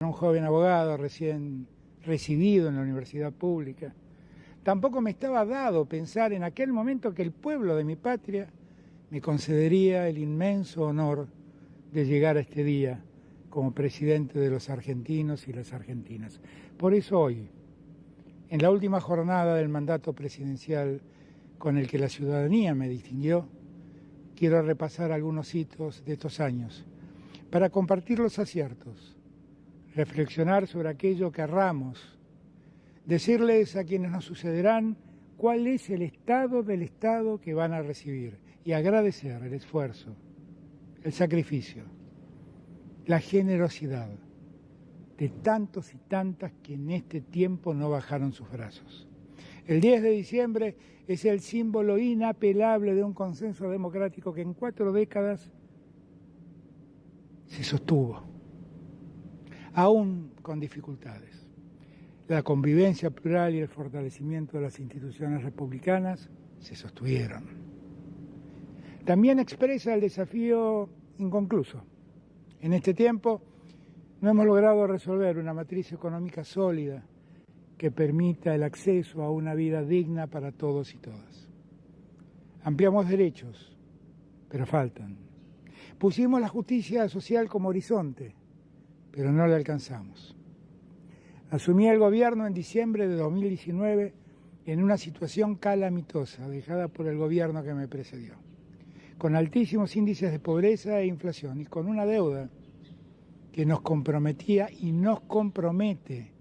un joven abogado recién recibido en la universidad pública. Tampoco me estaba dado pensar en aquel momento que el pueblo de mi patria me concedería el inmenso honor de llegar a este día como presidente de los argentinos y las argentinas. Por eso hoy, en la última jornada del mandato presidencial con el que la ciudadanía me distinguió, quiero repasar algunos hitos de estos años para compartir los aciertos, reflexionar sobre aquello que erramos, decirles a quienes nos sucederán cuál es el estado del Estado que van a recibir y agradecer el esfuerzo, el sacrificio, la generosidad de tantos y tantas que en este tiempo no bajaron sus brazos. El 10 de diciembre es el símbolo inapelable de un consenso democrático que en 4 décadas se sostuvo, aún con dificultades. La convivencia plural y el fortalecimiento de las instituciones republicanas se sostuvieron. También expresa el desafío inconcluso. En este tiempo no hemos logrado resolver una matriz económica sólida que permita el acceso a una vida digna para todos y todas. Ampliamos derechos, pero faltan. Pusimos la justicia social como horizonte, pero no la alcanzamos. Asumí el gobierno en diciembre de 2019 en una situación calamitosa dejada por el gobierno que me precedió, con altísimos índices de pobreza e inflación y con una deuda que nos comprometía y nos compromete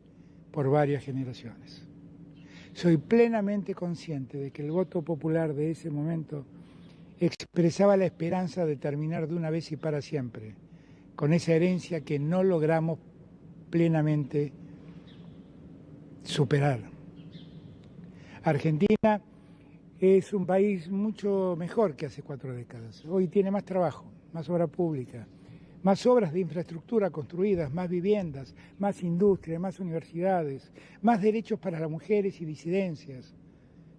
por varias generaciones. Soy plenamente consciente de que el voto popular de ese momento expresaba la esperanza de terminar de una vez y para siempre con esa herencia que no logramos plenamente superar. Argentina es un país mucho mejor que hace 4 décadas. Hoy tiene más trabajo, más obra pública, más obras de infraestructura construidas, más viviendas, más industria, más universidades, más derechos para las mujeres y disidencias,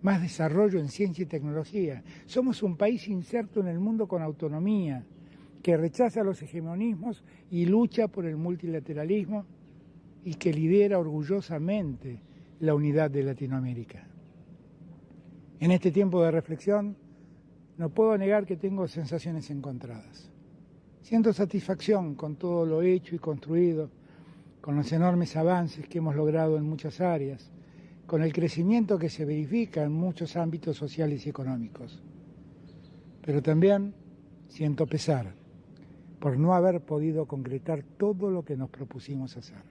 más desarrollo en ciencia y tecnología. Somos un país inserto en el mundo con autonomía, que rechaza los hegemonismos y lucha por el multilateralismo y que lidera orgullosamente la unidad de Latinoamérica. En este tiempo de reflexión, no puedo negar que tengo sensaciones encontradas. Siento satisfacción con todo lo hecho y construido, con los enormes avances que hemos logrado en muchas áreas, con el crecimiento que se verifica en muchos ámbitos sociales y económicos. Pero también siento pesar por no haber podido concretar todo lo que nos propusimos hacer,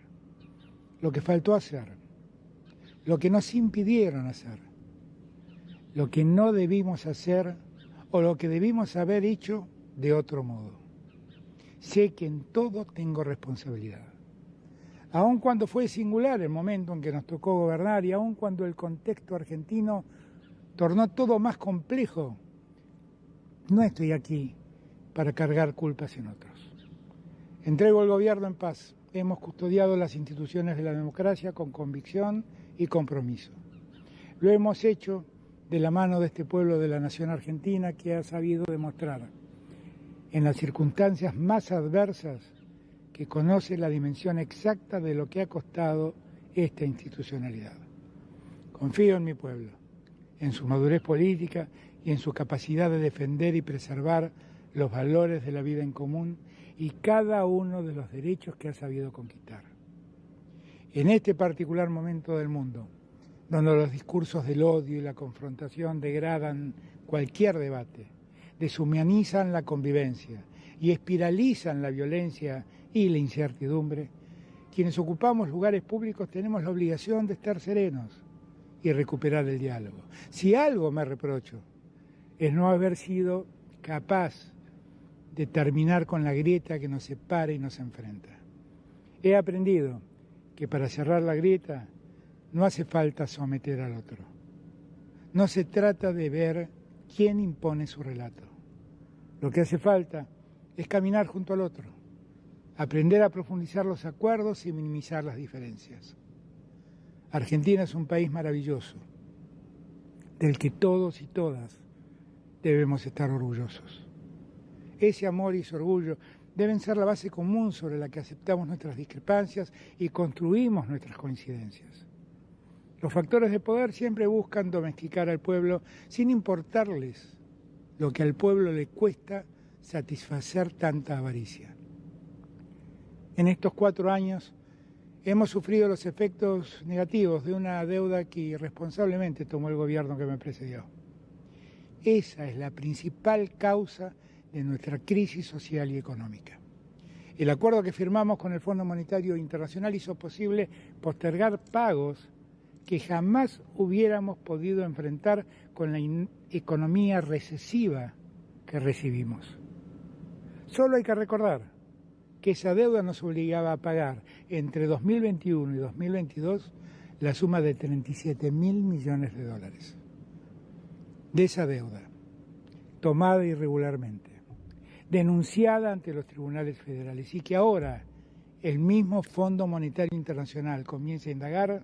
lo que faltó hacer, lo que nos impidieron hacer, lo que no debimos hacer o lo que debimos haber hecho de otro modo. Sé que en todo tengo responsabilidad. Aun cuando fue singular el momento en que nos tocó gobernar y aun cuando el contexto argentino tornó todo más complejo, no estoy aquí para cargar culpas en otros. Entrego el gobierno en paz. Hemos custodiado las instituciones de la democracia con convicción y compromiso. Lo hemos hecho de la mano de este pueblo de la nación argentina que ha sabido demostrar en las circunstancias más adversas que conoce la dimensión exacta de lo que ha costado esta institucionalidad. Confío en mi pueblo, en su madurez política y en su capacidad de defender y preservar los valores de la vida en común y cada uno de los derechos que ha sabido conquistar. En este particular momento del mundo, donde los discursos del odio y la confrontación degradan cualquier debate, deshumanizan la convivencia y espiralizan la violencia y la incertidumbre, quienes ocupamos lugares públicos tenemos la obligación de estar serenos y recuperar el diálogo. Si algo me reprocho, es no haber sido capaz de terminar con la grieta que nos separa y nos enfrenta. He aprendido que para cerrar la grieta no hace falta someter al otro. No se trata de ver quién impone su relato. Lo que hace falta es caminar junto al otro, aprender a profundizar los acuerdos y minimizar las diferencias. Argentina es un país maravilloso, del que todos y todas debemos estar orgullosos. Ese amor y ese orgullo deben ser la base común sobre la que aceptamos nuestras discrepancias y construimos nuestras coincidencias. Los factores de poder siempre buscan domesticar al pueblo sin importarles lo que al pueblo le cuesta satisfacer tanta avaricia. En estos 4 años hemos sufrido los efectos negativos de una deuda que irresponsablemente tomó el gobierno que me precedió. Esa es la principal causa de nuestra crisis social y económica. El acuerdo que firmamos con el Fondo Monetario Internacional hizo posible postergar pagos que jamás hubiéramos podido enfrentar con la economía recesiva que recibimos. Solo hay que recordar que esa deuda nos obligaba a pagar entre 2021 y 2022 la suma de 37.000 millones de dólares. De esa deuda, tomada irregularmente, denunciada ante los tribunales federales y que ahora el mismo Fondo Monetario Internacional comienza a indagar,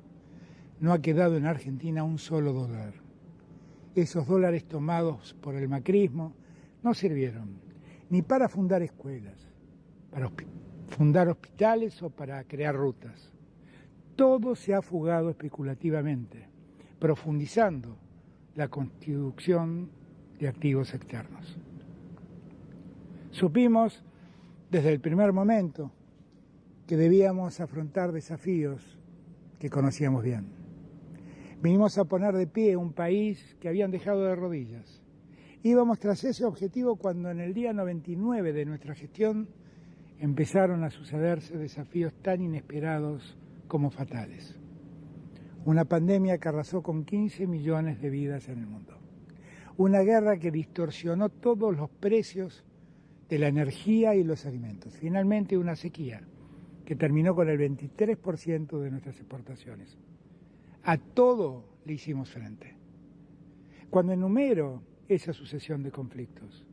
no ha quedado en Argentina un solo dólar. Esos dólares tomados por el macrismo no sirvieron ni para fundar escuelas, para fundar hospitales o para crear rutas. Todo se ha fugado especulativamente, profundizando la constitución de activos externos. Supimos desde el primer momento que debíamos afrontar desafíos que conocíamos bien. Vinimos a poner de pie un país que habían dejado de rodillas. Íbamos tras ese objetivo cuando en el día 99 de nuestra gestión empezaron a sucederse desafíos tan inesperados como fatales. Una pandemia que arrasó con 15 millones de vidas en el mundo. Una guerra que distorsionó todos los precios de la energía y los alimentos. Finalmente una sequía que terminó con el 23% de nuestras exportaciones. A todo le hicimos frente. Cuando enumero esa sucesión de conflictos,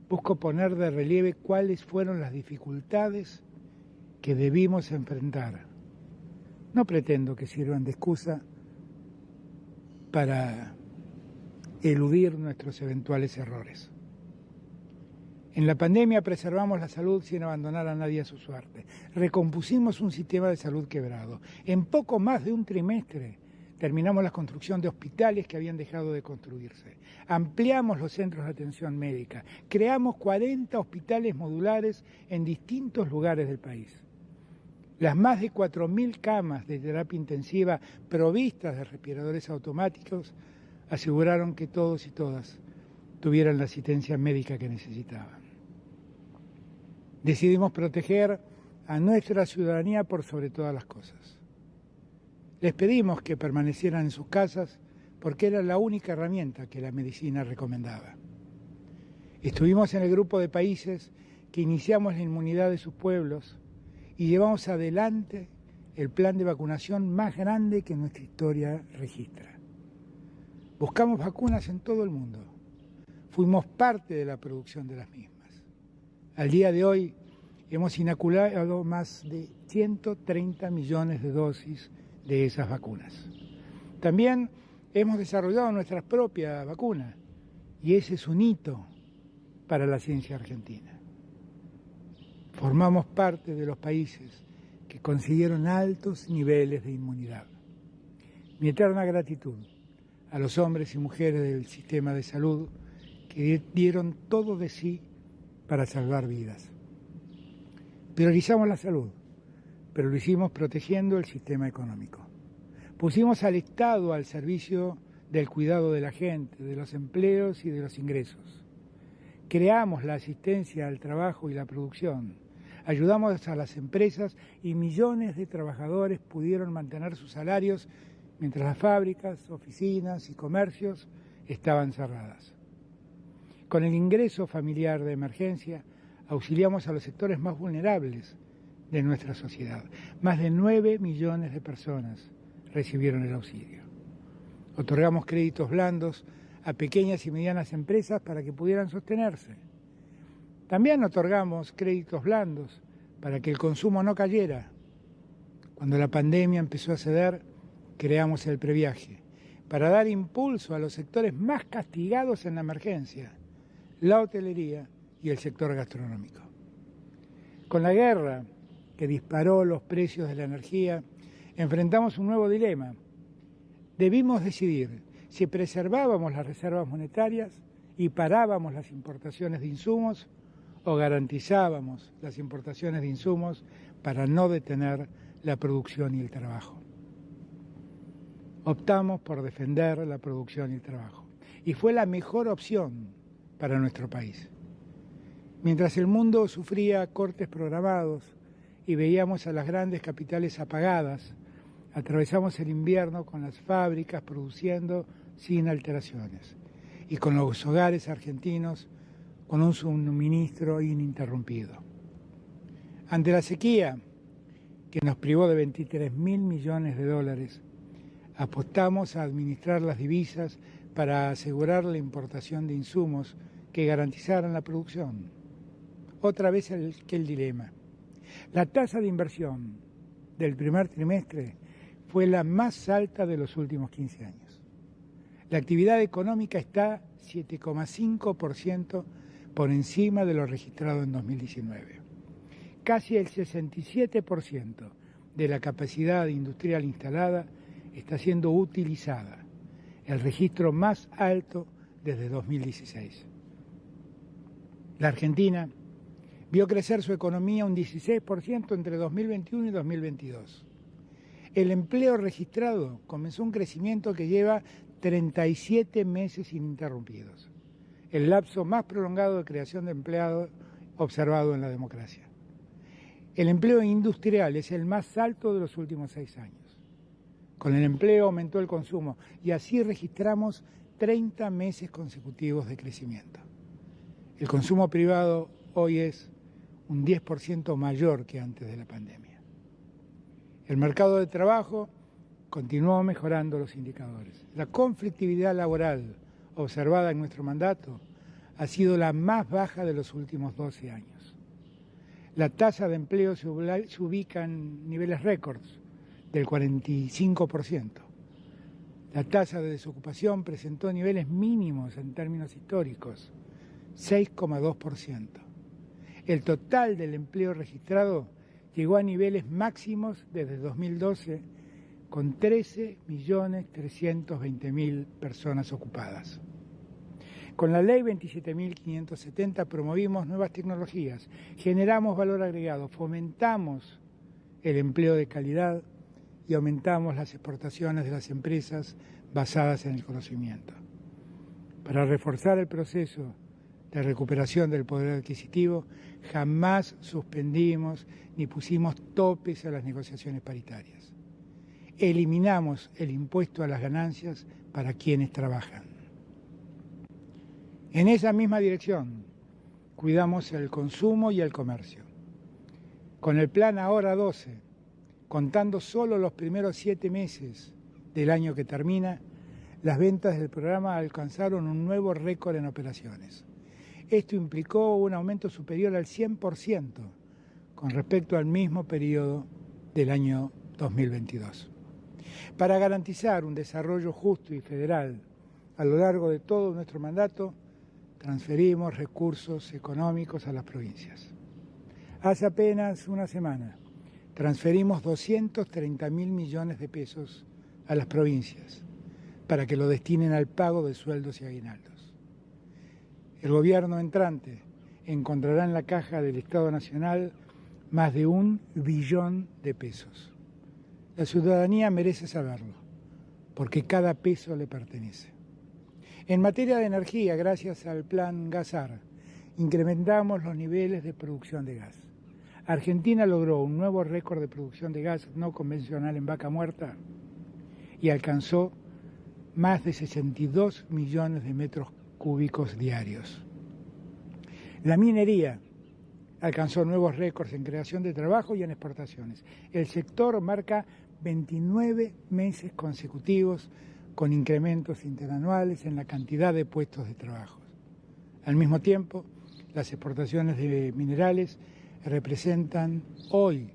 busco poner de relieve cuáles fueron las dificultades que debimos enfrentar. No pretendo que sirvan de excusa para eludir nuestros eventuales errores. En la pandemia preservamos la salud sin abandonar a nadie a su suerte. Recompusimos un sistema de salud quebrado. En poco más de un trimestre terminamos la construcción de hospitales que habían dejado de construirse. Ampliamos los centros de atención médica. Creamos 40 hospitales modulares en distintos lugares del país. Las más de 4.000 camas de terapia intensiva provistas de respiradores automáticos aseguraron que todos y todas tuvieran la asistencia médica que necesitaban. Decidimos proteger a nuestra ciudadanía por sobre todas las cosas. Les pedimos que permanecieran en sus casas porque era la única herramienta que la medicina recomendaba. Estuvimos en el grupo de países que iniciamos la inmunidad de sus pueblos y llevamos adelante el plan de vacunación más grande que nuestra historia registra. Buscamos vacunas en todo el mundo. Fuimos parte de la producción de las mismas. Al día de hoy hemos inoculado más de 130 millones de dosis de esas vacunas. También hemos desarrollado nuestra propia vacuna y ese es un hito para la ciencia argentina. Formamos parte de los países que consiguieron altos niveles de inmunidad. Mi eterna gratitud a los hombres y mujeres del sistema de salud que dieron todo de sí para salvar vidas. Priorizamos la salud, pero lo hicimos protegiendo el sistema económico. Pusimos al Estado al servicio del cuidado de la gente, de los empleos y de los ingresos. Creamos la asistencia al trabajo y la producción. Ayudamos a las empresas y millones de trabajadores pudieron mantener sus salarios mientras las fábricas, oficinas y comercios estaban cerradas. Con el ingreso familiar de emergencia, auxiliamos a los sectores más vulnerables de nuestra sociedad. Más de 9 millones de personas recibieron el auxilio. Otorgamos créditos blandos a pequeñas y medianas empresas para que pudieran sostenerse. También otorgamos créditos blandos para que el consumo no cayera. Cuando la pandemia empezó a ceder, creamos el previaje para dar impulso a los sectores más castigados en la emergencia, la hotelería y el sector gastronómico. Con la guerra que disparó los precios de la energía, enfrentamos un nuevo dilema. Debimos decidir si preservábamos las reservas monetarias y parábamos las importaciones de insumos o garantizábamos las importaciones de insumos para no detener la producción y el trabajo. Optamos por defender la producción y el trabajo y fue la mejor opción para nuestro país. Mientras el mundo sufría cortes programados y veíamos a las grandes capitales apagadas, atravesamos el invierno con las fábricas produciendo sin alteraciones y con los hogares argentinos con un suministro ininterrumpido. Ante la sequía, que nos privó de $23.000 millones, apostamos a administrar las divisas para asegurar la importación de insumos que garantizaran la producción. Otra vez el dilema. La tasa de inversión del primer trimestre fue la más alta de los últimos 15 años. La actividad económica está 7,5% por encima de lo registrado en 2019. Casi el 67% de la capacidad industrial instalada está siendo utilizada, el registro más alto desde 2016. La Argentina vio crecer su economía un 16% entre 2021 y 2022. El empleo registrado comenzó un crecimiento que lleva 37 meses ininterrumpidos, el lapso más prolongado de creación de empleo observado en la democracia. El empleo industrial es el más alto de los últimos 6 años. Con el empleo aumentó el consumo y así registramos 30 meses consecutivos de crecimiento. El consumo privado hoy es un 10% mayor que antes de la pandemia. El mercado de trabajo continuó mejorando los indicadores. La conflictividad laboral observada en nuestro mandato ha sido la más baja de los últimos 12 años. La tasa de empleo se ubica en niveles récords del 45%. La tasa de desocupación presentó niveles mínimos en términos históricos, 6,2%. El total del empleo registrado llegó a niveles máximos desde 2012, con 13.320.000 personas ocupadas. Con la Ley 27.570 promovimos nuevas tecnologías, generamos valor agregado, fomentamos el empleo de calidad y aumentamos las exportaciones de las empresas basadas en el conocimiento. Para reforzar el proceso de recuperación del poder adquisitivo, jamás suspendimos ni pusimos topes a las negociaciones paritarias. Eliminamos el impuesto a las ganancias para quienes trabajan. En esa misma dirección, cuidamos el consumo y el comercio. Con el plan Ahora 12, contando solo los primeros 7 meses del año que termina, las ventas del programa alcanzaron un nuevo récord en operaciones. Esto implicó un aumento superior al 100% con respecto al mismo periodo del año 2022. Para garantizar un desarrollo justo y federal a lo largo de todo nuestro mandato, transferimos recursos económicos a las provincias. Hace apenas una semana transferimos 230.000 millones de pesos a las provincias para que lo destinen al pago de sueldos y aguinaldos. El gobierno entrante encontrará en la caja del Estado Nacional más de 1 billón de pesos. La ciudadanía merece saberlo, porque cada peso le pertenece. En materia de energía, gracias al plan GasAR, incrementamos los niveles de producción de gas. Argentina logró un nuevo récord de producción de gas no convencional en Vaca Muerta y alcanzó más de 62 millones de metros cúbicos diarios. La minería alcanzó nuevos récords en creación de trabajo y en exportaciones. El sector marca 29 meses consecutivos con incrementos interanuales en la cantidad de puestos de trabajo. Al mismo tiempo, las exportaciones de minerales representan hoy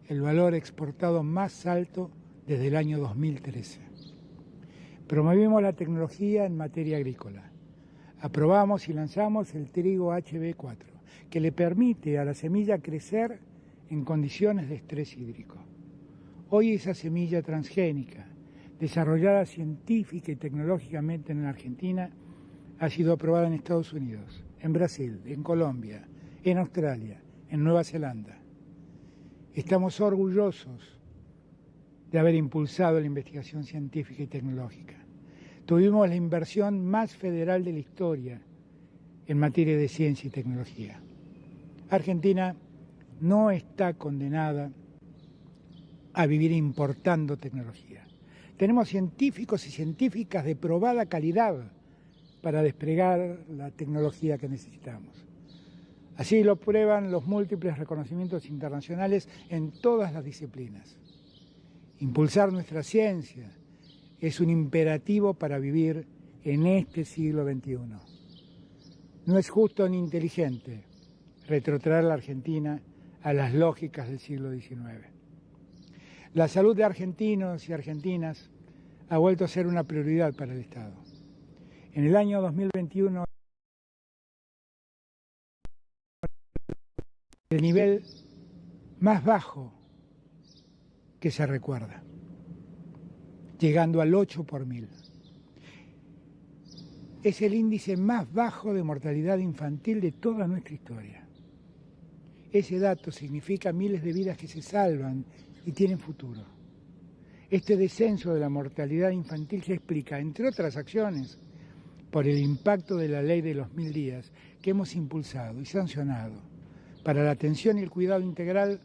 el valor exportado más alto desde el año 2013. Promovimos la tecnología en materia agrícola. Aprobamos y lanzamos el trigo HB4, que le permite a la semilla crecer en condiciones de estrés hídrico. Hoy esa semilla transgénica, desarrollada científica y tecnológicamente en la Argentina, ha sido aprobada en Estados Unidos, en Brasil, en Colombia, en Australia, en Nueva Zelanda. Estamos orgullosos de haber impulsado la investigación científica y tecnológica. Tuvimos la inversión más federal de la historia en materia de ciencia y tecnología. Argentina no está condenada a vivir importando tecnología. Tenemos científicos y científicas de probada calidad para desplegar la tecnología que necesitamos. Así lo prueban los múltiples reconocimientos internacionales en todas las disciplinas. Impulsar nuestra ciencia es un imperativo para vivir en este siglo XXI. No es justo ni inteligente retrotraer a la Argentina a las lógicas del siglo XIX. La salud de argentinos y argentinas ha vuelto a ser una prioridad para el Estado. En el año 2021, el nivel más bajo que se recuerda, llegando al 8 por 1000. Es el índice más bajo de mortalidad infantil de toda nuestra historia. Ese dato significa miles de vidas que se salvan y tienen futuro. Este descenso de la mortalidad infantil se explica, entre otras acciones, por el impacto de la ley de los 1000 días que hemos impulsado y sancionado para la atención y el cuidado integral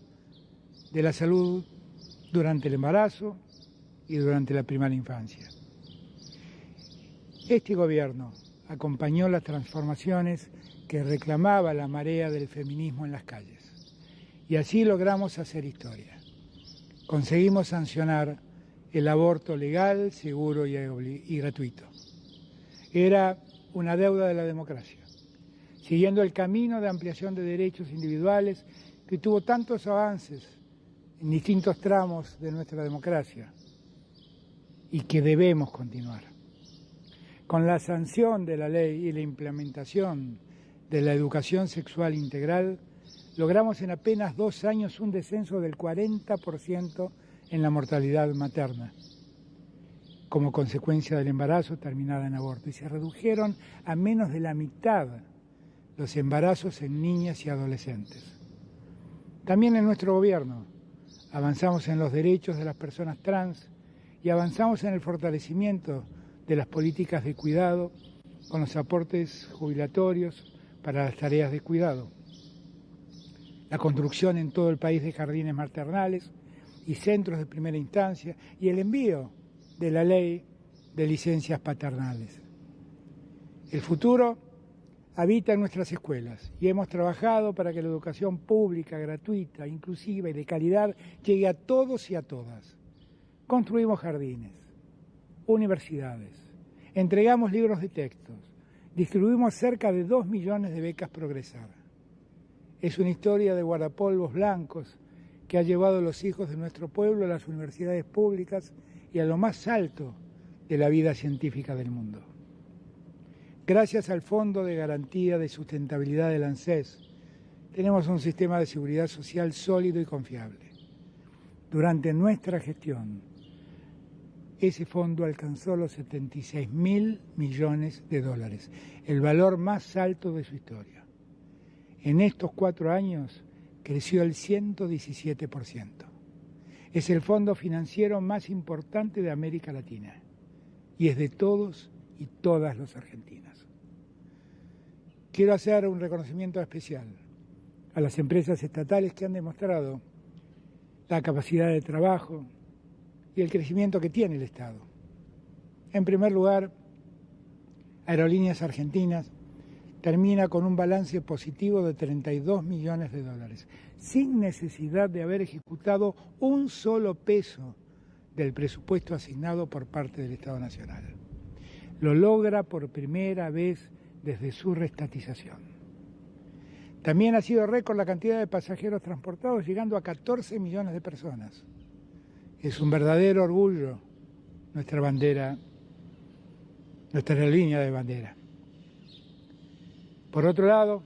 de la salud durante el embarazo y durante la primera infancia. Este gobierno acompañó las transformaciones que reclamaba la marea del feminismo en las calles. Y así logramos hacer historia. Conseguimos sancionar el aborto legal, seguro y gratuito. Era una deuda de la democracia, siguiendo el camino de ampliación de derechos individuales que tuvo tantos avances en distintos tramos de nuestra democracia y que debemos continuar. Con la sanción de la ley y la implementación de la educación sexual integral, logramos en apenas 2 años un descenso del 40% en la mortalidad materna, como consecuencia del embarazo terminada en aborto, y se redujeron a menos de la mitad los embarazos en niñas y adolescentes. También en nuestro gobierno avanzamos en los derechos de las personas trans y avanzamos en el fortalecimiento de las políticas de cuidado con los aportes jubilatorios para las tareas de cuidado, la construcción en todo el país de jardines maternales y centros de primera instancia y el envío de la ley de licencias paternales. El futuro habita en nuestras escuelas y hemos trabajado para que la educación pública, gratuita, inclusiva y de calidad llegue a todos y a todas. Construimos jardines, universidades, entregamos libros de textos, distribuimos cerca de 2 millones de becas Progresar. Es una historia de guardapolvos blancos que ha llevado a los hijos de nuestro pueblo a las universidades públicas y a lo más alto de la vida científica del mundo. Gracias al Fondo de Garantía de Sustentabilidad del ANSES, tenemos un sistema de seguridad social sólido y confiable. Durante nuestra gestión, ese fondo alcanzó los 76.000 millones de dólares, el valor más alto de su historia. En estos 4 años creció el 117%. Es el fondo financiero más importante de América Latina y es de todos y todas los argentinos. Quiero hacer un reconocimiento especial a las empresas estatales que han demostrado la capacidad de trabajo y el crecimiento que tiene el Estado. En primer lugar, Aerolíneas Argentinas termina con un balance positivo de 32 millones de dólares, sin necesidad de haber ejecutado un solo peso del presupuesto asignado por parte del Estado Nacional. Lo logra por primera vez desde su reestatización. También ha sido récord la cantidad de pasajeros transportados, llegando a 14 millones de personas. Es un verdadero orgullo nuestra bandera, nuestra aerolínea de bandera. Por otro lado,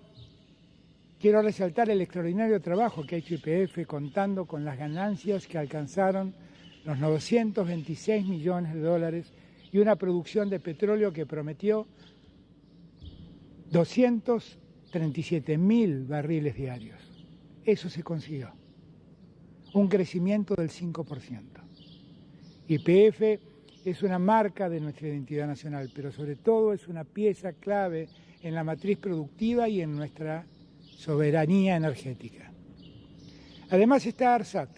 Quiero resaltar el extraordinario trabajo que ha hecho YPF contando con las ganancias que alcanzaron los 926 millones de dólares y una producción de petróleo que prometió 237.000 barriles diarios. Eso se consiguió, un crecimiento del 5%. YPF es una marca de nuestra identidad nacional, pero sobre todo es una pieza clave en la matriz productiva y en nuestra soberanía energética. Además está ARSAT,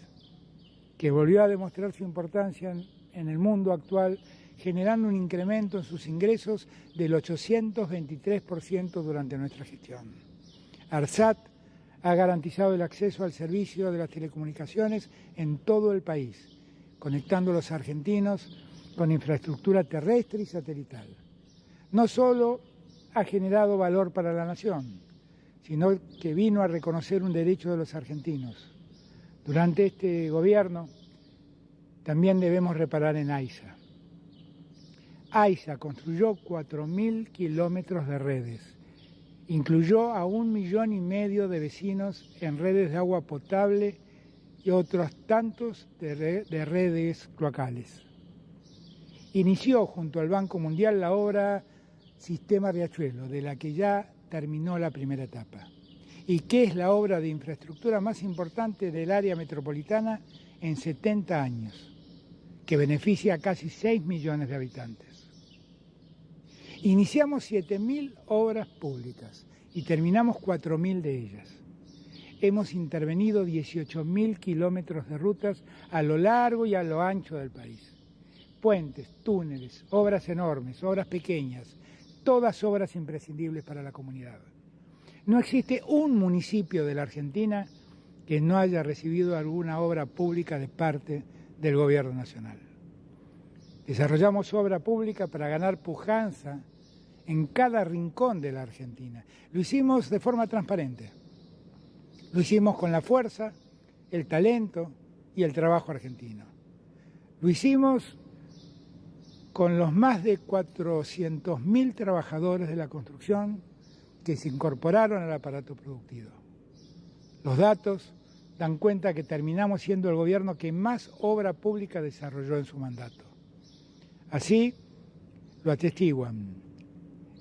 que volvió a demostrar su importancia en el mundo actual, generando un incremento en sus ingresos del 823% durante nuestra gestión. ARSAT ha garantizado el acceso al servicio de las telecomunicaciones en todo el país, conectando a los argentinos con infraestructura terrestre y satelital. No solo ha generado valor para la nación, sino que vino a reconocer un derecho de los argentinos. Durante este gobierno también debemos reparar en AISA. AISA construyó 4.000 kilómetros de redes, incluyó a 1,5 millones de vecinos en redes de agua potable y otros tantos de redes cloacales. Inició junto al Banco Mundial la obra Sistema Riachuelo, de la que ya terminó la primera etapa, y que es la obra de infraestructura más importante del área metropolitana en 70 años, que beneficia a casi 6 millones de habitantes. Iniciamos 7.000 obras públicas y terminamos 4.000 de ellas. Hemos intervenido 18.000 kilómetros de rutas a lo largo y a lo ancho del país. Puentes, túneles, obras enormes, obras pequeñas, todas obras imprescindibles para la comunidad. No existe un municipio de la Argentina que no haya recibido alguna obra pública de parte del Gobierno Nacional. Desarrollamos obra pública para ganar pujanza en cada rincón de la Argentina. Lo hicimos de forma transparente. Lo hicimos con la fuerza, el talento y el trabajo argentino. Lo hicimos con los más de 400.000 trabajadores de la construcción que se incorporaron al aparato productivo. Los datos dan cuenta que terminamos siendo el gobierno que más obra pública desarrolló en su mandato. Así lo atestiguan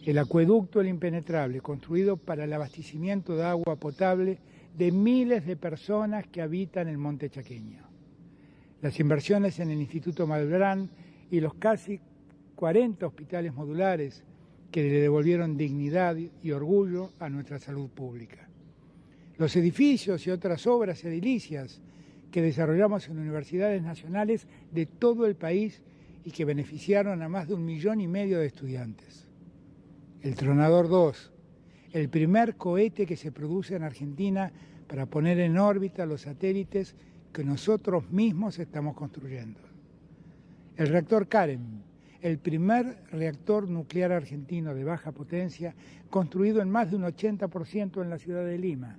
el acueducto El Impenetrable, construido para el abastecimiento de agua potable de miles de personas que habitan el monte chaqueño. Las inversiones en el Instituto Malbrán y los casi 40 hospitales modulares que le devolvieron dignidad y orgullo a nuestra salud pública. Los edificios y otras obras edilicias que desarrollamos en universidades nacionales de todo el país y que beneficiaron a más de 1,5 millones de estudiantes. El Tronador 2, el primer cohete que se produce en Argentina para poner en órbita los satélites que nosotros mismos estamos construyendo. El reactor Karen, el primer reactor nuclear argentino de baja potencia, construido en más de un 80% en la ciudad de Lima,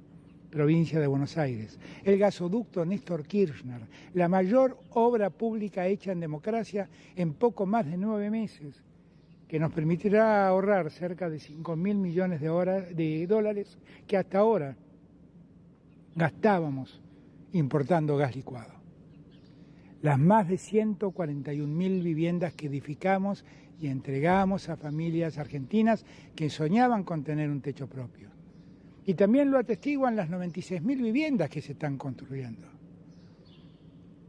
provincia de Buenos Aires. El gasoducto Néstor Kirchner, la mayor obra pública hecha en democracia en poco más de 9 meses, que nos permitirá ahorrar cerca de 5.000 millones de dólares que hasta ahora gastábamos importando gas licuado. Las más de 141.000 viviendas que edificamos y entregamos a familias argentinas que soñaban con tener un techo propio. Y también lo atestiguan las 96.000 viviendas que se están construyendo.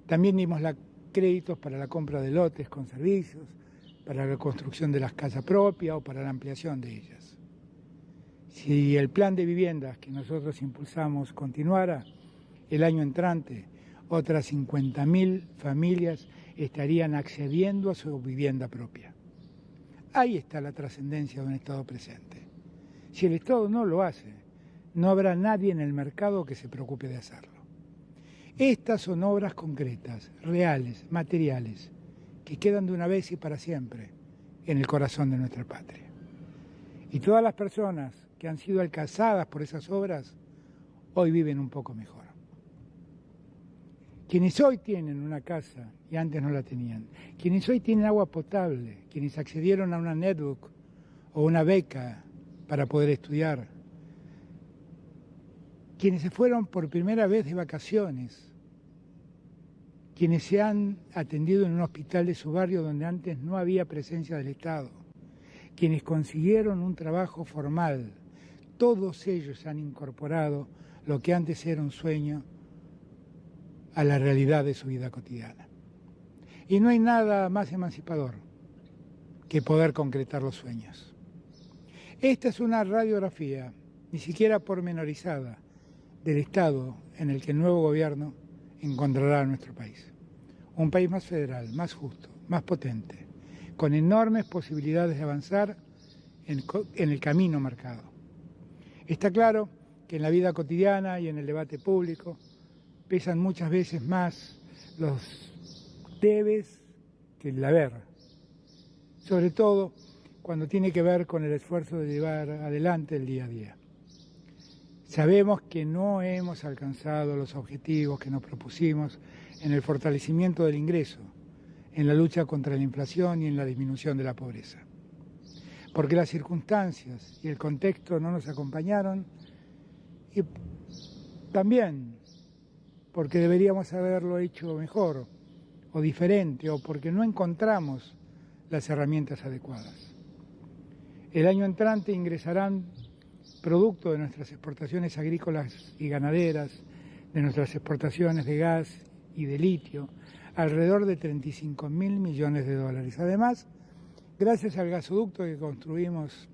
También dimos créditos para la compra de lotes con servicios, para la construcción de las casas propias o para la ampliación de ellas. Si el plan de viviendas que nosotros impulsamos continuara, el año entrante, otras 50.000 familias estarían accediendo a su vivienda propia. Ahí está la trascendencia de un Estado presente. Si el Estado no lo hace, no habrá nadie en el mercado que se preocupe de hacerlo. Estas son obras concretas, reales, materiales, que quedan de una vez y para siempre en el corazón de nuestra patria. Y todas las personas que han sido alcanzadas por esas obras, hoy viven un poco mejor. Quienes hoy tienen una casa y antes no la tenían, quienes hoy tienen agua potable, quienes accedieron a una netbook o una beca para poder estudiar, quienes se fueron por primera vez de vacaciones, quienes se han atendido en un hospital de su barrio donde antes no había presencia del Estado, quienes consiguieron un trabajo formal, todos ellos han incorporado lo que antes era un sueño a la realidad de su vida cotidiana. Y no hay nada más emancipador que poder concretar los sueños. Esta es una radiografía, ni siquiera pormenorizada, del estado en el que el nuevo gobierno encontrará a nuestro país. Un país más federal, más justo, más potente, con enormes posibilidades de avanzar en el camino marcado. Está claro que en la vida cotidiana y en el debate público pesan muchas veces más los debes que el haber, sobre todo cuando tiene que ver con el esfuerzo de llevar adelante el día a día. Sabemos que no hemos alcanzado los objetivos que nos propusimos en el fortalecimiento del ingreso, en la lucha contra la inflación y en la disminución de la pobreza. Porque las circunstancias y el contexto no nos acompañaron y también porque deberíamos haberlo hecho mejor o diferente o porque no encontramos las herramientas adecuadas. El año entrante ingresarán, producto de nuestras exportaciones agrícolas y ganaderas, de nuestras exportaciones de gas y de litio, alrededor de 35.000 millones de dólares. Además, gracias al gasoducto que construimos,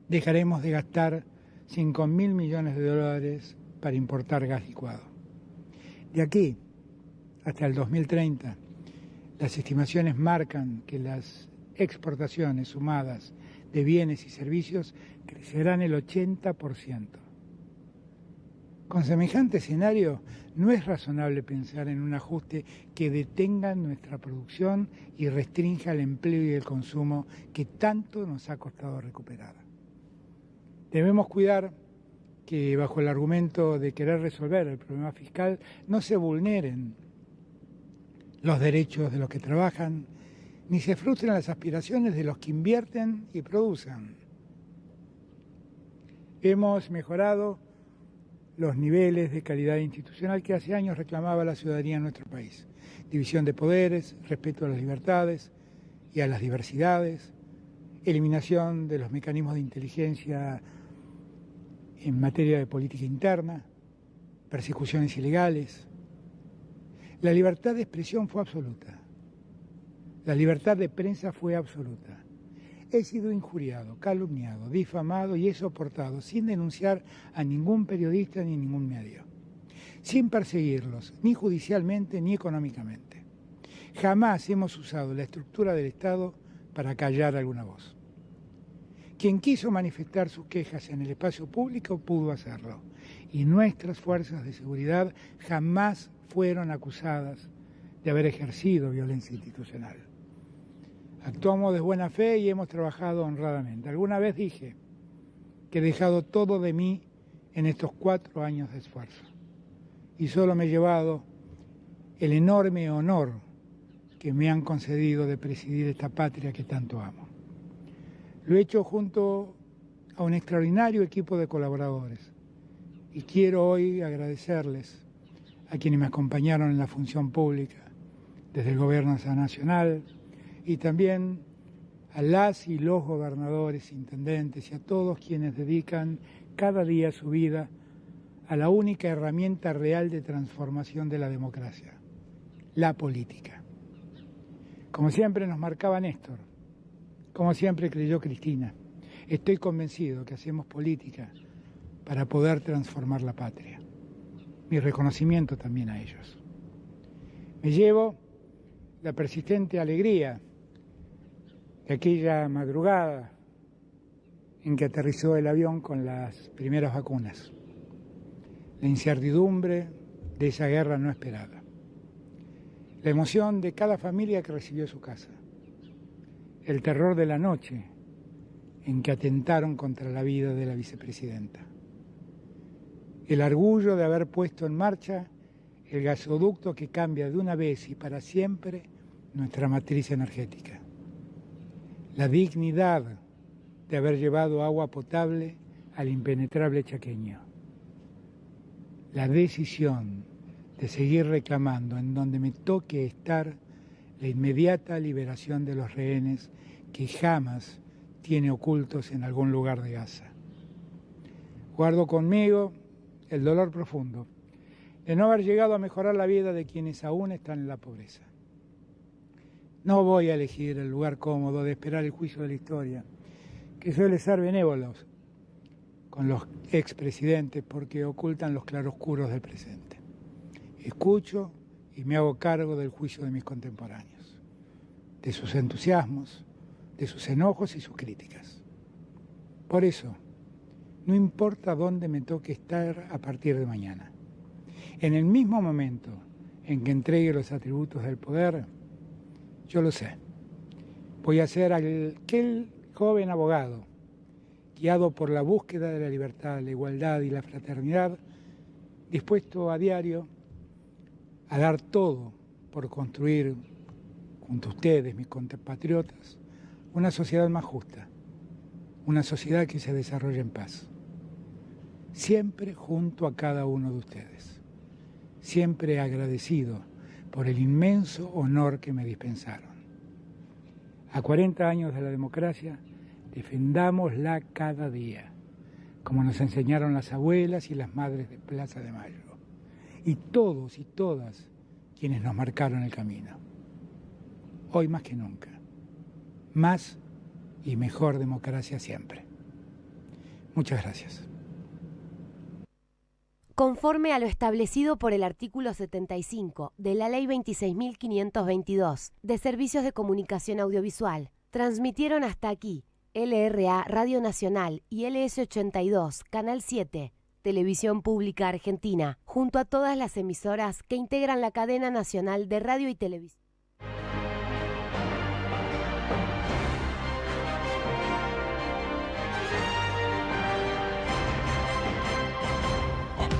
dejaremos de gastar 5.000 millones de dólares para importar gas licuado. De aquí hasta el 2030, las estimaciones marcan que las exportaciones sumadas de bienes y servicios crecerán el 80%. Con semejante escenario, no es razonable pensar en un ajuste que detenga nuestra producción y restrinja el empleo y el consumo que tanto nos ha costado recuperar. Debemos cuidar que, bajo el argumento de querer resolver el problema fiscal, no se vulneren los derechos de los que trabajan, ni se frustren las aspiraciones de los que invierten y producen. Hemos mejorado los niveles de calidad institucional que hace años reclamaba la ciudadanía en nuestro país. División de poderes, respeto a las libertades y a las diversidades, eliminación de los mecanismos de inteligencia en materia de política interna, persecuciones ilegales. La libertad de expresión fue absoluta. La libertad de prensa fue absoluta. He sido injuriado, calumniado, difamado y he soportado sin denunciar a ningún periodista ni ningún medio, sin perseguirlos, ni judicialmente ni económicamente. Jamás hemos usado la estructura del Estado para callar alguna voz. Quien quiso manifestar sus quejas en el espacio público pudo hacerlo, y nuestras fuerzas de seguridad jamás fueron acusadas de haber ejercido violencia institucional. Actuamos de buena fe y hemos trabajado honradamente. Alguna vez dije que he dejado todo de mí en estos 4 años de esfuerzo y solo me he llevado el enorme honor que me han concedido de presidir esta patria que tanto amo. Lo he hecho junto a un extraordinario equipo de colaboradores y quiero hoy agradecerles a quienes me acompañaron en la función pública, desde el Gobierno Nacional, y también a las y los gobernadores, intendentes y a todos quienes dedican cada día su vida a la única herramienta real de transformación de la democracia, la política. Como siempre nos marcaba Néstor, como siempre creyó Cristina, estoy convencido que hacemos política para poder transformar la patria. Mi reconocimiento también a ellos. Me llevo la persistente alegría de aquella madrugada en que aterrizó el avión con las primeras vacunas, la incertidumbre de esa guerra no esperada, la emoción de cada familia que recibió su casa, el terror de la noche en que atentaron contra la vida de la vicepresidenta, el orgullo de haber puesto en marcha el gasoducto que cambia de una vez y para siempre nuestra matriz energética, la dignidad de haber llevado agua potable al impenetrable chaqueño, la decisión de seguir reclamando en donde me toque estar la inmediata liberación de los rehenes que Hamas tiene ocultos en algún lugar de Gaza. Guardo conmigo el dolor profundo de no haber llegado a mejorar la vida de quienes aún están en la pobreza. No voy a elegir el lugar cómodo de esperar el juicio de la historia, que suele ser benévolo con los expresidentes porque ocultan los claroscuros del presente. Escucho y me hago cargo del juicio de mis contemporáneos, de sus entusiasmos, de sus enojos y sus críticas. Por eso, no importa dónde me toque estar a partir de mañana. En el mismo momento en que entregue los atributos del poder, yo lo sé. Voy a ser aquel joven abogado, guiado por la búsqueda de la libertad, la igualdad y la fraternidad, dispuesto a diario a dar todo por construir, junto a ustedes, mis compatriotas, una sociedad más justa, una sociedad que se desarrolle en paz. Siempre junto a cada uno de ustedes, siempre agradecido por el inmenso honor que me dispensaron. A 40 años de la democracia, defendámosla cada día, como nos enseñaron las abuelas y las madres de Plaza de Mayo, y todos y todas quienes nos marcaron el camino. Hoy más que nunca, más y mejor democracia siempre. Muchas gracias. Conforme a lo establecido por el artículo 75 de la Ley 26.522 de Servicios de Comunicación Audiovisual, transmitieron hasta aquí LRA Radio Nacional y LS82 Canal 7, Televisión Pública Argentina, junto a todas las emisoras que integran la cadena nacional de radio y televisión.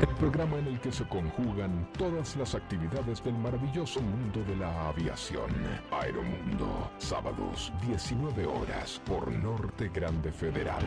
El programa en el que se conjugan todas las actividades del maravilloso mundo de la aviación. Aeromundo, sábados, 19 horas, por Norte Grande Federal.